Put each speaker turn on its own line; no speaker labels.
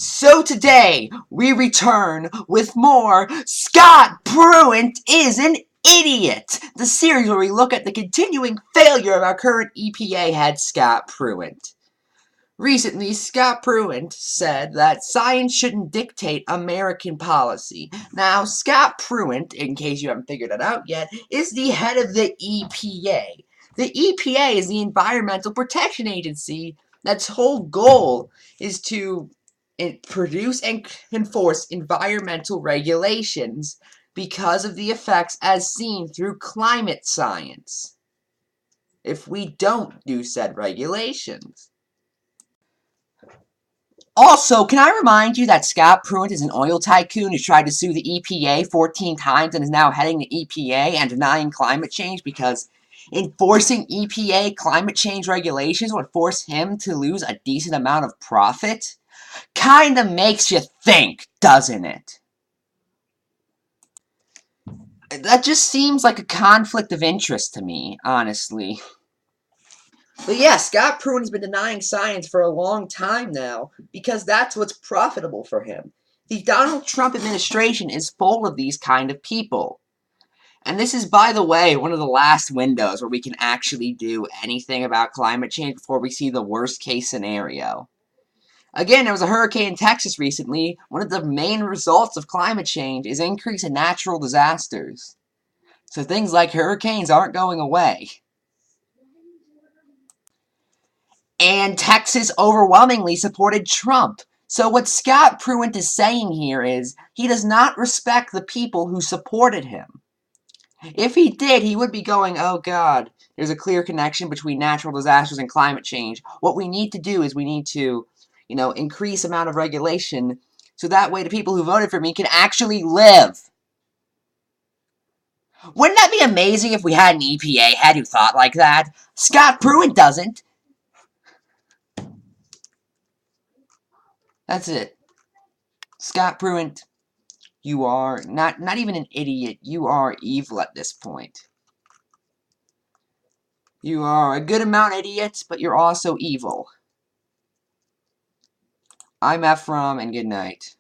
So today, we return with more Scott Pruitt is an Idiot! The series where we look at the continuing failure of our current EPA head, Scott Pruitt. Recently, Scott Pruitt said that science shouldn't dictate American policy. Now, Scott Pruitt, in case you haven't figured it out yet, is the head of the EPA. The EPA is the Environmental Protection Agency that's whole goal is to produce and enforce environmental regulations because of the effects as seen through climate science if we don't do said regulations. Also, can I remind you that Scott Pruitt is an oil tycoon who tried to sue the EPA 14 times and is now heading the EPA and denying climate change because enforcing EPA climate change regulations would force him to lose a decent amount of profit? Kinda makes you think, doesn't it? That just seems like a conflict of interest to me, honestly. But yeah, Scott Pruitt has been denying science for a long time now, because that's what's profitable for him. The Donald Trump administration is full of these kind of people. And this is, by the way, one of the last windows where we can actually do anything about climate change before we see the worst case scenario. Again, there was a hurricane in Texas recently. One of the main results of climate change is increase in natural disasters. So things like hurricanes aren't going away. And Texas overwhelmingly supported Trump. So what Scott Pruitt is saying here is he does not respect the people who supported him. If he did, he would be going, oh God, there's a clear connection between natural disasters and climate change. What we need to do is we need to, increase amount of regulation so that way the people who voted for me can actually live. Wouldn't that be amazing if we had an EPA head who thought like that? Scott Pruitt doesn't. That's it. Scott Pruitt, you are not even an idiot. You are evil at this point. You are a good amount idiot, but you're also evil. I'm Ephrom, and good night.